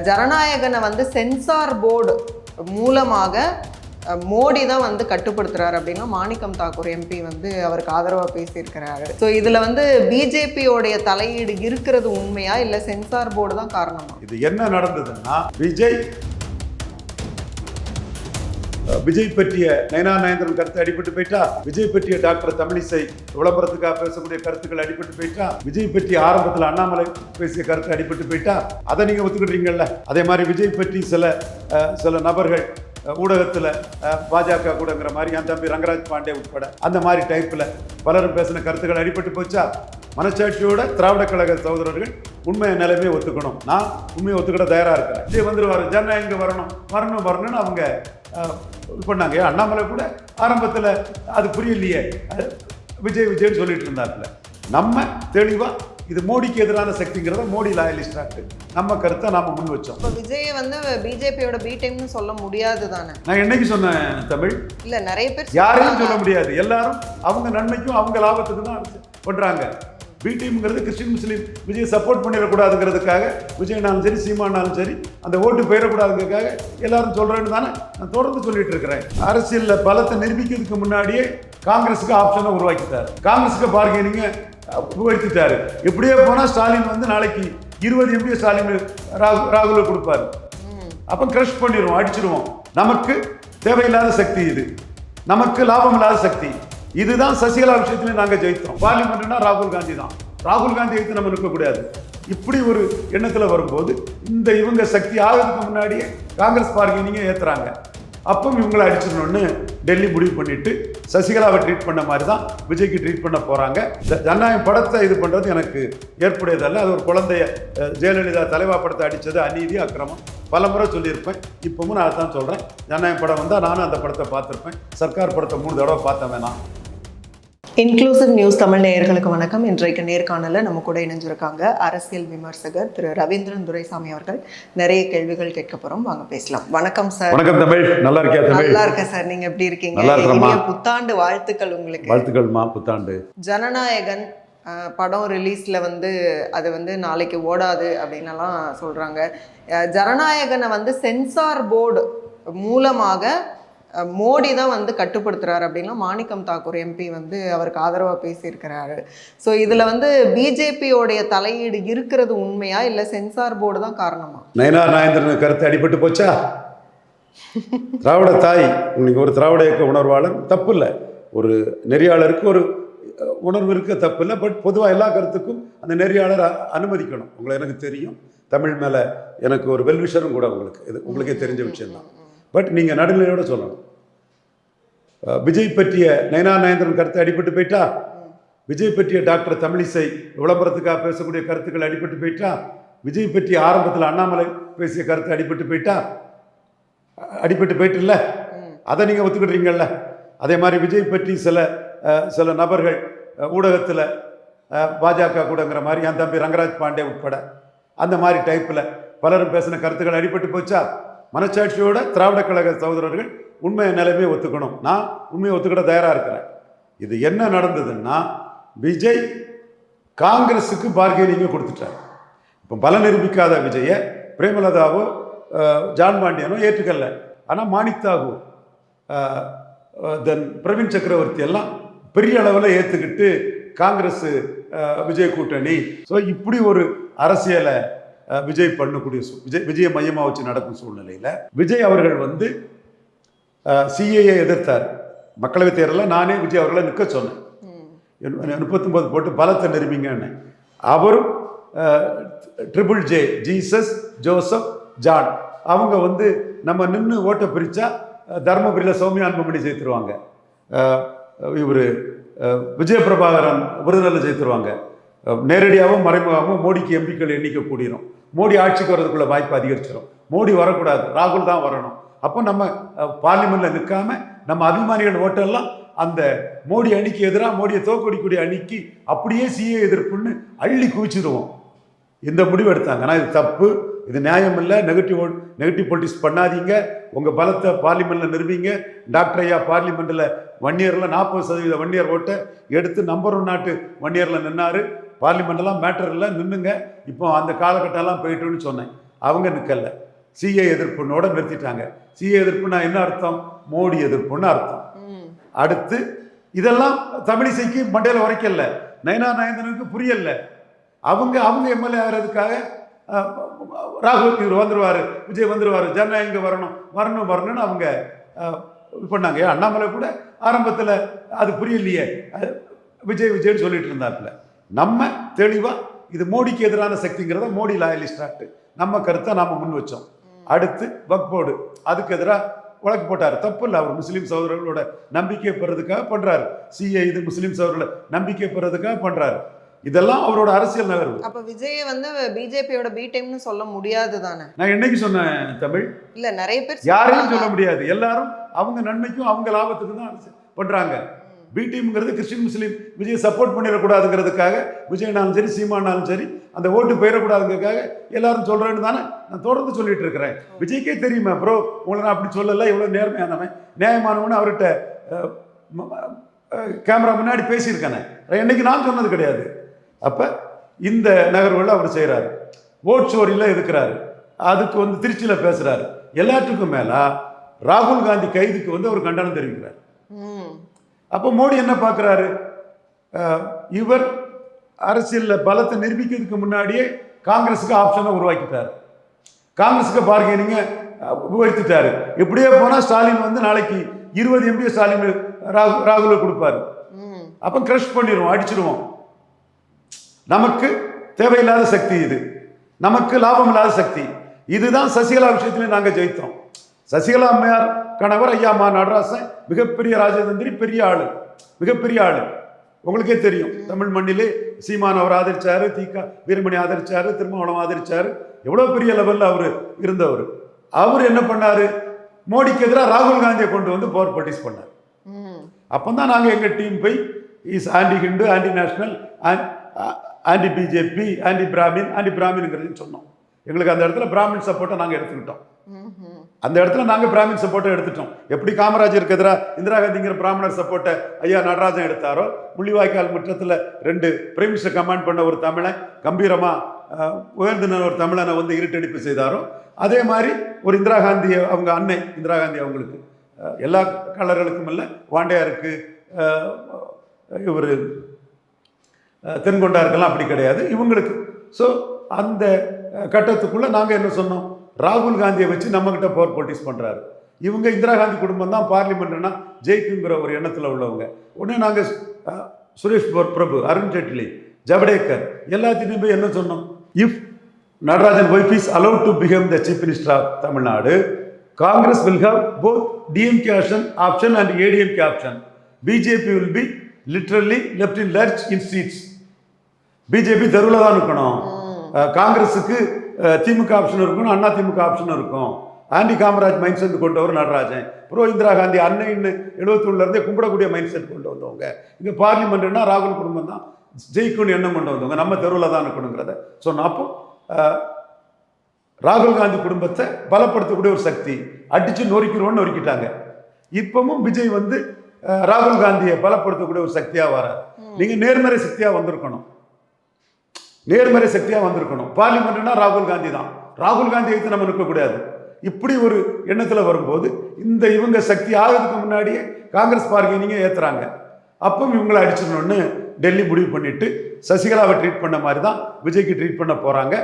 ஜனநாயகனை வந்து censor board மூலமாக மோடி தான் வந்து கட்டுப்படுத்துறாரு அப்படின்னா மாணிக்கம் தாக்கூர் எம்பி வந்து அவருக்கு ஆதரவாக பேசியிருக்கிறாரு. ஸோ இதில் வந்து பிஜேபியோடைய தலையீடு இருக்கிறது உண்மையா இல்லை சென்சார் போர்டு தான் காரணமா? இது என்ன நடந்ததுன்னா விஜய் பற்றிய நயனா நயந்திரன் கருத்து அடிபட்டு போயிட்டா, விஜய் பற்றிய டாக்டர் தமிழிசை விளம்பரத்துக்காக பேசக்கூடிய கருத்துக்கள் அடிபட்டு போயிட்டா, விஜய் பற்றி ஆரம்பத்தில் அண்ணாமலை பேசிய கருத்து அடிபட்டு போயிட்டா, அதை நீங்க ஒத்துக்கிட்டீங்கல்ல. அதே மாதிரி விஜய் பற்றி சில நபர்கள் ஊடகத்தில் பாஜக கூடங்கிற மாதிரி என் தம்பி ரங்கராஜ் பாண்டே உட்பட அந்த மாதிரி டைப்பில் பலரும் பேசின கருத்துக்கள் அடிபட்டு போச்சா? மனசாட்சியோட திராவிட கழக சகோதரர்கள் உண்மையை நிலைமையை ஒத்துக்கணும். நான் உண்மையை ஒத்துக்கிட தயாராக இருக்கிறேன். விஜய் வந்துருவாரு, ஜனநாயகம் வரணும்னு அவங்க பண்ணாங்க. அண்ணாமலை கூட ஆரம்பத்தில் அது புரியலையே, விஜய்னு சொல்லிட்டு இருந்தாப்புல. நம்ம தெளிவாக இது மோடிக்கு எதிரான சக்திங்கிறத மோடி லாயலிஸ்டாக்கு நம்ம கருத்தை நாம முன் வச்சோம். இப்போ விஜய் வந்து பிஜேபியோட பி டீம்னு சொல்ல முடியாது தானே? நான் என்னைக்கு சொன்னேன் தமிழ்? இல்ல நிறைய பேர் யாரையும் சொல்ல முடியாது. எல்லாரும் அவங்க நன்மைக்கும் அவங்க லாபத்துக்கு தான் பண்றாங்க. பி டீம்ங்கிறது கிறிஸ்டின் முஸ்லீம் விஜய் சப்போர்ட் பண்ணிடக்கூடாதுங்கிறதுக்காக, விஜய்னாலும் சரி சீமானாலும் சரி அந்த ஓட்டு போயிடக்கூடாதுங்கிறதுக்காக எல்லாரும் சொல்றேன்னு தானே நான் தொடர்ந்து சொல்லிட்டு இருக்கிறேன். அரசியலில் பலத்தை நிரூபிக்கிறதுக்கு முன்னாடியே காங்கிரஸுக்கு ஆப்ஷனை உருவாக்கிட்டார். காங்கிரஸுக்கு பார்கெனிங்க உருவாக்கிட்டாரு. இப்படியே போனா ஸ்டாலின் வந்து நாளைக்கு 20 எம்பி ஸ்டாலின் ராகுல கொடுப்பாரு. அப்ப கிரஷ் பண்ணிடுவோம், அடிச்சிடுவோம். நமக்கு தேவையில்லாத சக்தி இது, நமக்கு லாபம் இல்லாத சக்தி இதுதான். சசிகலா விஷயத்துல நாங்க ஜெயித்தோம். பார்லிமெண்ட்னா ராகுல் காந்தி தான். ராகுல் காந்தி எடுத்து நம்ம நிற்கக்கூடாது. இப்படி ஒரு எண்ணத்துல வரும்போது இவங்க சக்தி ஆகிறதுக்கு முன்னாடியே காங்கிரஸ் பார்கெனிங்க ஏத்துறாங்க. அப்போ இவங்களை அடிச்சிடணும்னு டெல்லி முடிவு பண்ணிட்டு சசிகலாவை ட்ரீட் பண்ண மாதிரி தான் விஜய்க்கு ட்ரீட் பண்ண போறாங்க. ஜனநாயகம் படத்தை இது பண்றது எனக்கு ஏற்புடையதல்ல. அது ஒரு குழந்தைய ஜெயலலிதா தலைவா படத்தை அடிச்சது அநீதி, அக்கிரமம் பல முறை சொல்லியிருப்பேன். இப்பவும் நான் அதான் சொல்றேன். ஜனநாயகம் படம் வந்தால் நானும் அந்த படத்தை பார்த்துருப்பேன். சர்க்கார் படத்தை 3 தடவை பார்த்தேன் வேணாம். இன்க்ளூசிவ் நியூஸ் தமிழ் நேயர்களுக்கு வணக்கம். இன்றைக்கு நேர்காணலில் நம்ம கூட இணைஞ்சிருக்காங்க அரசியல் விமர்சகர் திரு ரவீந்திரன் துரைசாமி அவர்கள். நிறைய கேள்விகள் கேட்க போறோம், வாங்க பேசலாம். வணக்கம் சார். வணக்கம் தமிழ். நல்லா இருக்கியா? நல்லா இருக்கேன் சார், நீங்க எப்படி இருக்கீங்க? இனிய புத்தாண்டு வாழ்த்துக்கள் உங்களுக்கு. வாழ்த்துக்கள்மா. புத்தாண்டு. ஜனநாயகன் படம் ரிலீஸ்ல வந்து அது வந்து நாளைக்கு ஓடாது அப்படின்னலாம் சொல்றாங்க. ஜனநாயகனை வந்து சென்சார் போர்டு மூலமாக மோடி தான் வந்து கட்டுப்படுத்துறாரு அப்படின்னா மாணிக்கம் தாக்கூர் எம்பி வந்து அவருக்கு ஆதரவாக பேசியிருக்கிறாரு. ஸோ இதில் வந்து பிஜேபியோடைய தலையீடு இருக்கிறது உண்மையா இல்லை சென்சார் போர்டு தான் காரணமா? நயனா நாயந்திரன் கருத்து அடிபட்டு போச்சா? திராவிட தாய், இன்னைக்கு ஒரு திராவிட இயக்க உணர்வாளர் தப்பு இல்லை, ஒரு நெறியாளருக்கு ஒரு உணர்வு இருக்க தப்பு இல்லை. பட் பொதுவாக எல்லா கருத்துக்கும் அந்த நெறியாளர் அனுமதிக்கணும். எனக்கு தெரியும், தமிழ் மேலே எனக்கு ஒரு வெல்விஷரும் கூட உங்களுக்கு, இது உங்களுக்கே தெரிஞ்ச விஷயம்தான். பட் நீங்கள் நடுநிலையோட சொல்லணும். விஜய் பற்றிய நயனா நயந்திரன் கருத்து அடிபட்டு போயிட்டா, விஜய் பற்றிய டாக்டர் தமிழிசை விளம்பரத்துக்காக பேசக்கூடிய கருத்துக்கள் அடிபட்டு போயிட்டா, விஜய் பற்றி ஆரம்பத்தில் அண்ணாமலை பேசிய கருத்து அடிபட்டு போயிட்டு இல்லை, அதை நீங்கள் ஒத்துக்கிட்டீங்கல்ல. அதே மாதிரி விஜய் பற்றி சில நபர்கள் ஊடகத்தில் பாஜக கூடங்கிற மாதிரி என் தம்பி ரங்கராஜ் பாண்டே உட்பட அந்த மாதிரி டைப்பில் பலரும் பேசின கருத்துக்கள் அடிபட்டு போச்சா? மனசாட்சியோட திராவிட கழக சகோதரர்கள் உண்மையை நிலைமையை ஒத்துக்கணும். நான் உண்மையை ஒத்துக்கிட தயாராக இருக்கிறேன். இது என்ன நடந்ததுன்னா, விஜய் காங்கிரஸுக்கு பார்கெனிங்க கொடுத்துட்டார். இப்போ பல நிரூபிக்காத விஜயை பிரேமலதாவோ ஜான் பாண்டியனோ ஏற்றுக்கல. ஆனால் மாணிக் தாகூர், தென் பிரவீன் சக்கரவர்த்தி எல்லாம் பெரிய அளவில் ஏற்றுக்கிட்டு காங்கிரஸ் விஜய் கூட்டணி. ஸோ இப்படி ஒரு அரசியலை விஜய் பண்ணக்கூடிய விஜய மையமாக வச்சு நடக்கும் சூழ்நிலையில் விஜய் அவர்கள் வந்து சிஏஏ எதிர்த்தார். மக்களவைத் தேர்தலில் நானே விஜய் அவர்களை நிற்க சொன்னேன். 39 போட்டு பலத்தை நிரூபிங்கன்னு. அவரும் triple J, Jesus, Joseph, John அவங்க வந்து நம்ம நின்று ஓட்டை பிரித்தா தர்மபுரியில் சௌமியா அன்புமணி ஜெயித்துருவாங்க, இவர் விஜயபிரபாகரன் விருதுநெல்லில் ஜெயித்துருவாங்க. நேரடியாகவும் மறைமுகமாகவும் மோடிக்கு எம்பிக்கள் எண்ணிக்கை கூடிரும். மோடி ஆட்சிக்கு வர்றதுக்குள்ள வாய்ப்பு அதிகரிச்சிடும். மோடி வரக்கூடாது, ராகுல் தான் வரணும். அப்போ நம்ம பார்லிமெண்ட்ல நிற்காம நம்ம அபிமானிகள் ஓட்டெல்லாம் அந்த மோடி அணிக்கு எதிராக, மோடியை தோக்கடிக்கூடிய அணிக்கு அப்படியே சிஏ எதிர்ப்புன்னு அள்ளி குவிச்சிடுவோம். இந்த முடிவு எடுத்தாங்க. ஆனால் இது தப்பு, இது நியாயம் இல்லை. நெகட்டிவ் பொலிட்டிக்ஸ் பண்ணாதீங்க. உங்கள் பலத்தை பார்லிமெண்ட்டில் நிறுவீங்க. டாக்டர் ஐயா பார்லிமெண்ட்டில் வன்னியரில் 40% வன்னியர் ஓட்டை எடுத்து நம்பர் 1 நாட்டு வன்னியரில் நின்னார். பார்லிமெண்ட்டெல்லாம் மேட்டர் இல்லை, நின்றுங்க. இப்போ அந்த காலகட்டம்லாம் போயிட்டுன்னு சொன்னேன். அவங்க நிற்கல. சிஏ எதிர்ப்புன்னோட நிறுத்திட்டாங்க. சிஏ எதிர்ப்புன்னா என்ன அர்த்தம்? மோடி எதிர்ப்புன்னு அர்த்தம். அடுத்து இதெல்லாம் தமிழிசைக்கு மண்டையில் உரைக்கல, நயனாருக்கு புரியல. அவங்க எம்எல்ஏ ஆகிறதுக்காக ராகுல் இவர் வந்துருவார், விஜய் வந்துருவார், ஜனநாயகம் வரணும்னு அவங்க இது பண்ணாங்க. அண்ணாமலை கூட ஆரம்பத்தில் அது புரியலையே, விஜய்னு சொல்லிட்டு இருந்தாப்புல. நம்ம தெளிவாக இது மோடிக்கு எதிரான சக்திங்கிறத மோடி லாயலிஸ்டாட்டு நம்ம கருத்தை நாம் முன் வச்சோம். அடுத்து வக்ஃப் போர்டு, அதுக்கு எதிராக வழக்கு போட்டார். தப்பு இல்லை, அவர் முஸ்லீம் சகோதரர்களோட நம்பிக்கை பெறதுக்காக பண்ணுறாரு. சிஏ இது முஸ்லீம் சகோதரர்களோட நம்பிக்கை பெறதுக்காக பண்ணுறாரு. இதெல்லாம் அவரோட அரசியல் நகர்வு. அப்ப விஜயை வந்து பிஜேபியோட பி டைம்னு சொல்ல முடியாது தானே? நான் என்னைக்கு சொன்னேன் தமிழ்? இல்ல, நிறைய பேர் யாரையும் சொல்ல முடியாது. எல்லாரும் அவங்க நன்மைக்கும் அவங்க லாபத்துக்கும் தான் அரசியல் பண்றாங்க. பி டீம்ங்கிறது கிறிஸ்டின் முஸ்லீம் விஜய் சப்போர்ட் பண்ணிடக்கூடாதுங்கிறதுக்காக, விஜய்னாலும் சரி சீமானாலும் சரி அந்த ஓட்டு போயிடக்கூடாதுங்கிறதுக்காக எல்லாரும் சொல்றேன்னு தானே நான் தொடர்ந்து சொல்லிட்டு இருக்கிறேன். விஜய்க்கே தெரியுமா ப்ரோ, உங்களை நான் அப்படி சொல்லலை, இவ்வளோ நேர்மையானவன் நியாயமானவன்னு அவர்கிட்ட கேமரா முன்னாடி பேசியிருக்கானே, என்னைக்கு நான் சொன்னது கிடையாது. அப்போ இந்த நகர்வுகள் அவர் செய்கிறாரு. ஓட் சோரியில் இருக்கிறாரு, அதுக்கு வந்து திருச்சியில் பேசுகிறாரு. எல்லாத்துக்கும் மேலே ராகுல் காந்தி கைதுக்கு வந்து அவர் கண்டனம் தெரிவிக்கிறார். அப்போ மோடி என்ன பார்க்குறாரு? இவர் அரசியலில் பலத்தை நிரூபிக்கிறதுக்கு முன்னாடியே காங்கிரஸுக்கு ஆப்ஷனை உருவாக்கிட்டார், காங்கிரஸுக்கு பார்கெனிங்கை உயர்த்திட்டாரு. இப்படியே போனால் ஸ்டாலின் வந்து நாளைக்கு 20 MP ஸ்டாலின் ராகுலுக்கு கொடுப்பாரு. அப்போ கிரஷ் பண்ணிடுவோம், அடிச்சிடுவோம். நமக்கு தேவையில்லாத சக்தி இது, நமக்கு லாபம் இல்லாத சக்தி. இதுதான் சசிகலா விஷயத்துல நாங்கள் ஜெயித்தோம். சசிகலா அம்மையார் கணவர் ஐயா மா நடராசன் மிகப்பெரிய ராஜதந்திரி, பெரிய ஆளு, மிகப்பெரிய ஆளு. உங்களுக்கே தெரியும், தமிழ் மண்ணிலே சீமான் அவர் ஆதரிச்சாரு, தீகா வீரமணி ஆதரிச்சாரு, திருமாவளவன் ஆதரிச்சாரு, எவ்வளோ பெரிய லெவலில் அவர் இருந்தவர். அவர் என்ன பண்ணாரு? மோடிக்கு எதிராக ராகுல் காந்தியை கொண்டு வந்து பவர் பொலிட்டிக்ஸ் பண்ணார். அப்போ தான் நாங்கள் எங்கள் டீம் போய் is anti Hindu, anti national, anti BJP, anti பிராமின்ங்கிறதுன்னு சொன்னோம். எங்களுக்கு அந்த இடத்துல பிராமின் சப்போர்ட்டை நாங்கள் எடுத்துக்கிட்டோம். அந்த இடத்துல நாங்கள் பிராமின் சப்போர்ட்டை எடுத்துட்டோம். எப்படி காமராஜருக்கு எதிராக இந்திரா காந்திங்கிற பிராமணர் சப்போர்ட்டை ஐயா நடராஜன் எடுத்தாரோ, முள்ளிவாய்க்கால் முற்றத்தில் 2 பிரைம் மினிஸ்டர் கமாண்ட் பண்ண ஒரு தமிழன் கம்பீரமாக உயர்ந்த ஒரு தமிழனை வந்து இருட்டடிப்பு செய்தாரோ, அதே மாதிரி ஒரு இந்திரா காந்தியை, அவங்க அன்னை இந்திரா காந்தி, அவங்களுக்கு எல்லா கலர்களுக்கும் இல்லை, வாண்டையாருக்கு, இவர் தென்கொண்டாருக்கெல்லாம் அப்படி கிடையாது, இவங்களுக்கு. ஸோ அந்த கட்டத்துக்குள்ளே நாங்கள் என்ன சொன்னோம்? ராகுல் காந்தியை வச்சு நம்மக்கிட்ட பவர் பொலிட்டிக்ஸ் பண்ணுறாரு. இவங்க இந்திரா காந்தி குடும்பம் தான் பார்லிமெண்ட்னா ஜெயிக்குங்கிற ஒரு எண்ணத்தில் உள்ளவங்க. உடனே நாங்கள் சுரேஷ் பிரபு, அருண் ஜேட்லி, ஜவடேக்கர் எல்லாத்தையும் போய் என்ன சொன்னோம்? If Natarajan wife is allowed to become the chief minister of Tamil Nadu, Congress will have both DMK option and ADMK option. BJP will be literally left in large in seats. BJP தெருவில் தான் இருக்கணும், காங்கிரஸுக்கு திமுக ஆப்ஷன் இருக்கணும், அண்ணா திமுக ஆப்ஷன் இருக்கும். ஆண்டி காமராஜ் மைண்ட் செட் கொண்டவர் Natarajan. Pro Indira Gandhi அன்னைன்னு 71 கும்பிடக்கூடிய மைண்ட் செட் கொண்டு வந்தவங்க. இங்கே பார்லிமெண்ட்னா ராகுல் குடும்பம் தான் ஜெயிக்கும்னு எண்ணம் கொண்டு வந்தவங்க. நம்ம தெருவில் தான் இருக்கணுங்கிறத சொன்னோம். அப்போ ராகுல் காந்தி குடும்பத்தை பலப்படுத்தக்கூடிய ஒரு சக்தி, அடிச்சு நொறுக்கிடுவோன்னு நொறுக்கிட்டாங்க. இப்பவும் விஜய் வந்து ராகுல் காந்தியை பலப்படுத்தக்கூடிய ஒரு சக்தியாக வர, நீங்கள் நேர்மறை சக்தியாக வந்திருக்கணும், நேர்மறை சக்தியாக வந்திருக்கணும். பார்லிமெண்ட்னா ராகுல் காந்தி தான், ராகுல் காந்தி வைத்து நம்ம நிற்கக்கூடாது. இப்படி ஒரு எண்ணத்தில் வரும்போது இந்த இவங்க சக்தி ஆகிறதுக்கு முன்னாடியே காங்கிரஸ் பார்கெனிங்க ஏற்றுறாங்க. அப்போ இவங்களை அடிச்சிடணும்னு டெல்லி முடிவு பண்ணிட்டு சசிகலாவை ட்ரீட் பண்ண மாதிரி தான் விஜய்க்கு ட்ரீட் பண்ண போகிறாங்க.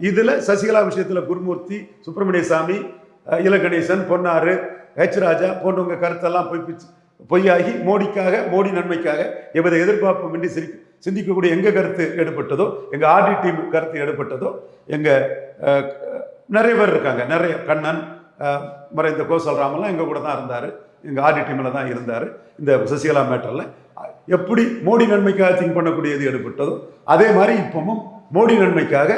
இதில் சசிகலா விஷயத்தில் குருமூர்த்தி, சுப்பிரமணிய சாமி, இலகணேசன், பொன்னாறு, ஹெச் ராஜா போன்றவங்க கருத்தெல்லாம் பொய்யாகி மோடிக்காக, மோடி நன்மைக்காக எவ்வித எதிர்பார்ப்புமின்றி சிந்திக்கக்கூடிய எங்கள் கருத்து எடுப்பட்டதோ, எங்கள் ஆர்டி டீம் கருத்து எடுப்பட்டதோ, எங்கள் நிறைய பேர் இருக்காங்க, நிறைய கண்ணன், மறைந்த கோசல் ராமெல்லாம் எங்கள் கூட தான் இருந்தார், எங்கள் ஆர்டி டீமில் தான் இருந்தார். இந்த சசிகலா மேட்டரில் எப்படி மோடி நன்மைக்காக திங்க் பண்ணக்கூடியது எடுப்பட்டதோ அதே மாதிரி இப்பவும் மோடி நன்மைக்காக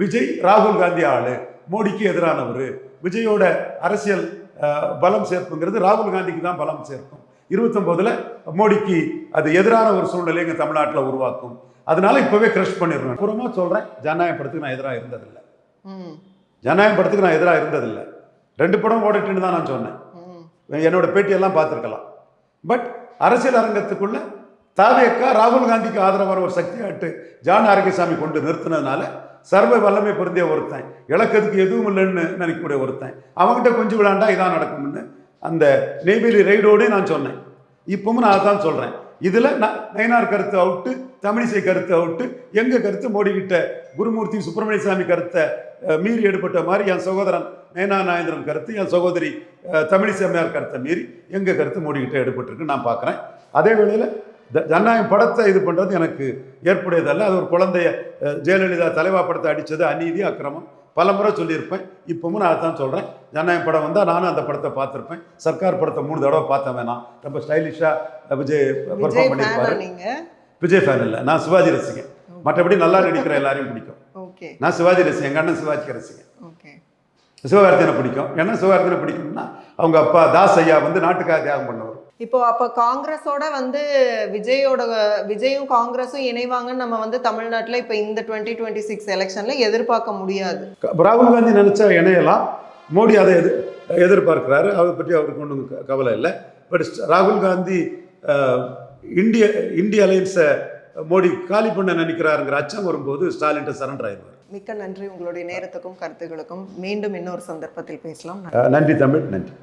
விஜய் ராகுல் காந்தி ஆளு, மோடிக்கு எதிரானவர். விஜயோட அரசியல் பலம் சேர்ப்புங்கிறது ராகுல் காந்திக்கு தான் பலம் சேர்க்கும். 29 மோடிக்கு அது எதிரான ஒரு சூழ்நிலை எங்கள் தமிழ்நாட்டில் உருவாக்கும். அதனால இப்போவே கிரஷ் பண்ணிடுவேன். பூர்வமாக சொல்கிறேன், ஜனநாயக படத்துக்கு நான் எதிராக இருந்ததில்லை, ஜனநாயக படத்துக்கு நான் எதிராக இருந்ததில்லை. 2 படம் ஓடிட்டுன்னு தான் நான் சொன்னேன். என்னோட பேட்டியெல்லாம் பார்த்துருக்கலாம். பட் அரசியல் அரங்கத்துக்குள்ள தாவேக்கா ராகுல் காந்திக்கு ஆதரவான ஒரு சக்தியாட்டு ஜான் ஆரோக்கியசாமி கொண்டு நிறுத்தினதுனால சர்வ வல்லமை பொருந்திய ஒருத்தன், இழக்கிறதுக்கு எதுவும் இல்லைன்னு நினைக்கக்கூடிய ஒருத்தன், அவங்ககிட்ட கொஞ்சம் விளையாண்டா இதான் நடக்கும்னு அந்த நெய்வேலி ரைடோடே நான் சொன்னேன். இப்பவும் நான் அதான் சொல்கிறேன். இதில் நயினார் கருத்து அவுட்டு, தமிழிசை கருத்து அவுட்டு, எங்கள் கருத்து மோடி கிட்ட குருமூர்த்தி சுப்பிரமணிய சாமி கருத்தை மீறி எடுப்பட்ட மாதிரி என் சகோதரன் நயனா நாயந்திரன் கருத்து, என் சகோதரி தமிழிசை அம்மையார் கருத்தை மீறி எங்கள் கருத்து மோடி கிட்ட எடுப்பட்டிருக்கு நான் பார்க்குறேன். அதே வேளையில் ஜனநாயகம் படத்தை இது பண்ணுறது எனக்கு ஏற்புடையதல்ல. அது ஒரு குழந்தைய ஜெயலலிதா தலைவா படத்தை அடித்தது அநீதி, அக்கிரமம் பல முறை சொல்லியிருப்பேன். இப்பவும் நான் அதான் சொல்கிறேன். ஜனநாயகம் படம் வந்தால் நானும் அந்த படத்தை பார்த்துருப்பேன். சர்க்கார் படத்தை 3 தடவை பார்த்தேன். வேணாம், ரொம்ப ஸ்டைலிஷாக விஜய் பெர்ஃபார்ம் பண்ணியிருப்பாரு. விஜய் ஃபேன் இல்லை, நான் சிவாஜி ரசிகன். மற்றபடி நல்லா நடிக்கிற எல்லாரையும் பிடிக்கும். நான் சிவாஜி ரசிகன், எங்கள் அண்ணன் சிவாஜிக்கு ரசிகன். சிவகார்த்தியனை பிடிக்கும். ஏன்னா சிவகார்த்தியனை பிடிக்கும்னா அவங்க அப்பா தாஸ் ஐயா வந்து நாட்டுக்காக தியாகம் பண்ணவர். இப்போ அப்போ காங்கிரஸோட வந்து விஜயும் காங்கிரஸும் இணைவாங்கன்னு நம்ம வந்து தமிழ்நாட்டில் இப்போ இந்த 2026 எலெக்ஷனில் எதிர்பார்க்க முடியாது. ராகுல் காந்தி நினைச்சா இணையலாம். மோடி அதை எதிர்பார்க்கிறாரு. அதை பற்றி அவருக்கு ஒன்றும் கவலை இல்லை. பட் ராகுல் காந்தி இந்திய அலையன்ஸை மோடி காலி பண்ண நினைக்கிறாருங்கிற அச்சம் வரும்போது ஸ்டாலின்ட்ட சரண்டர் ஆயிடுவார். மிக்க நன்றி உங்களுடைய நேரத்துக்கும் கருத்துக்களுக்கும். மீண்டும் இன்னொரு சந்தர்ப்பத்தில் பேசலாம். நன்றி தமிழ், நன்றி.